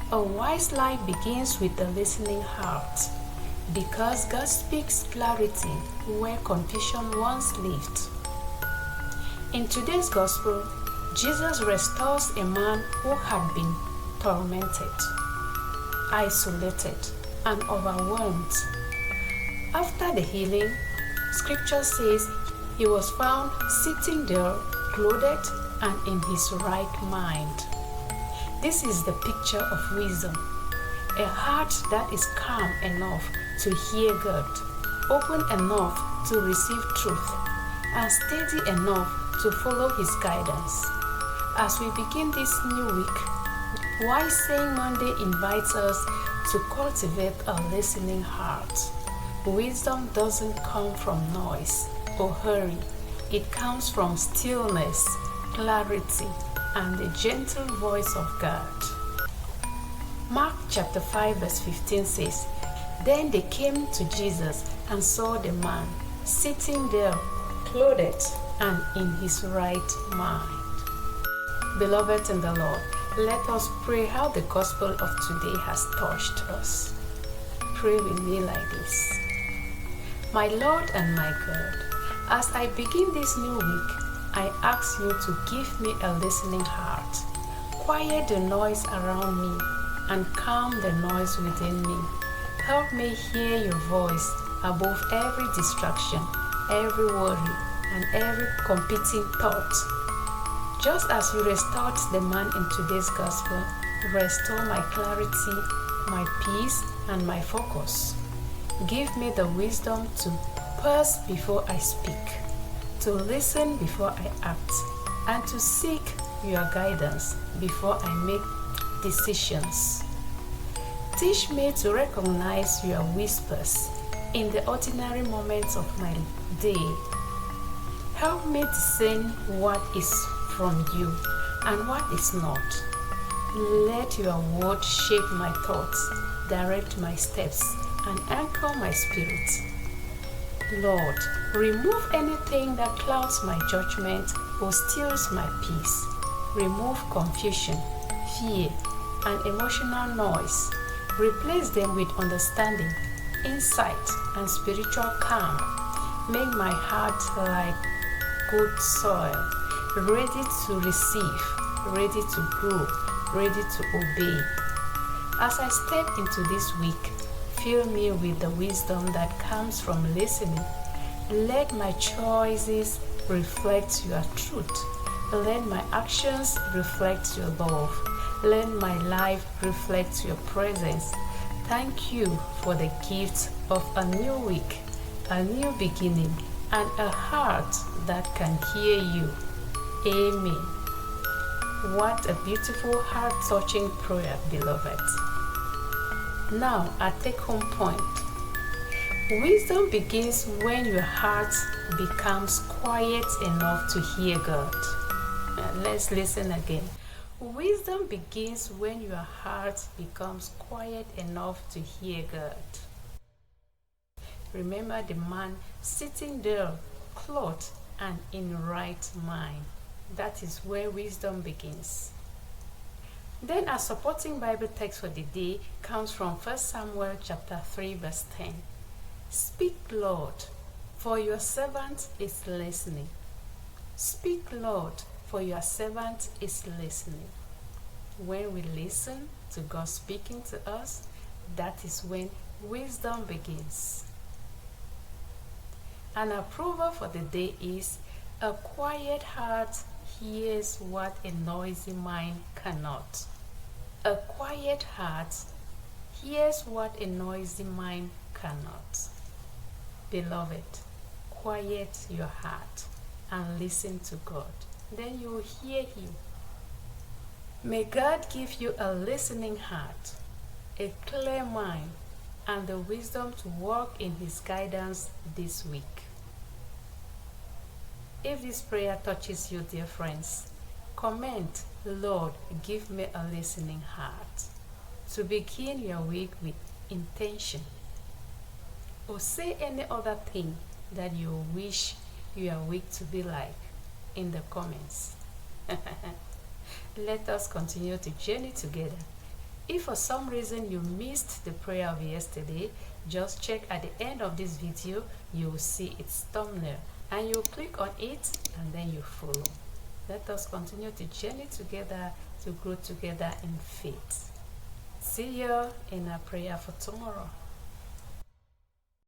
A wise life begins with a listening heart, because God speaks clarity where confusion once lived. In today's gospel, Jesus restores a man who had been tormented, isolated, and overwhelmed. After the healing, Scripture says he was found sitting there, clothed and in his right mind. This is the picture of wisdom, a heart that is calm enough to hear God, open enough to receive truth, and steady enough to follow His guidance. As we begin this new week, Wise Saying Monday invites us to cultivate a listening heart. Wisdom doesn't come from noise or hurry. It comes from stillness, clarity, and the gentle voice of God. Mark chapter 5 verse 15 says, "Then they came to Jesus and saw the man sitting there, clothed and in his right mind." Beloved in the Lord, let us pray how the gospel of today has touched us. Pray with me like this. My Lord and my God, as I begin this new week, I ask you to give me a listening heart. Quiet the noise around me and calm the noise within me. Help me hear your voice above every distraction, every worry, and every competing thought. Just as you restored the man in today's gospel, restore my clarity, my peace, and my focus. Give me the wisdom to pause before I speak, to listen before I act, and to seek your guidance before I make decisions. Teach me to recognize your whispers in the ordinary moments of my day. Help me discern what is from you and what is not. Let your word shape my thoughts, direct my steps, and anchor my spirit. Lord, remove anything that clouds my judgment or steals my peace. Remove confusion, fear, and emotional noise. Replace them with understanding, insight, and spiritual calm. Make my heart like good soil, ready to receive, ready to grow, ready to obey. As I step into this week, fill me with the wisdom that comes from listening. Let my choices reflect your truth. Let my actions reflect your love. Let my life reflect your presence. Thank you for the gift of a new week, a new beginning, and a heart that can hear you. Amen. What a beautiful, heart-touching prayer, beloved. Now, a take-home point. Wisdom begins when your heart becomes quiet enough to hear God. Let's listen again. Wisdom begins when your heart becomes quiet enough to hear God. Remember the man sitting there, clothed and in right mind. That is where wisdom begins. Then a supporting Bible text for the day comes from 1 Samuel chapter 3 verse 10. Speak, Lord, for your servant is listening. Speak, Lord, for your servant is listening. When we listen to God speaking to us, that is when wisdom begins. And our proverb for the day is, a quiet heart hears what a noisy mind cannot. A quiet heart hears what a noisy mind cannot. Beloved, quiet your heart and listen to God. Then you will hear Him. May God give you a listening heart, a clear mind, and the wisdom to walk in His guidance this week. If this prayer touches you, dear friends, comment, Lord, give me a listening heart, to begin your week with intention. Or say any other thing that you wish your week to be like in the comments. Let us continue to journey together If for some reason you missed the prayer of yesterday, just check at the end of this video. You will see its thumbnail and you click on it and then you follow. Let us continue to journey together to grow together in faith. See you in our prayer for tomorrow.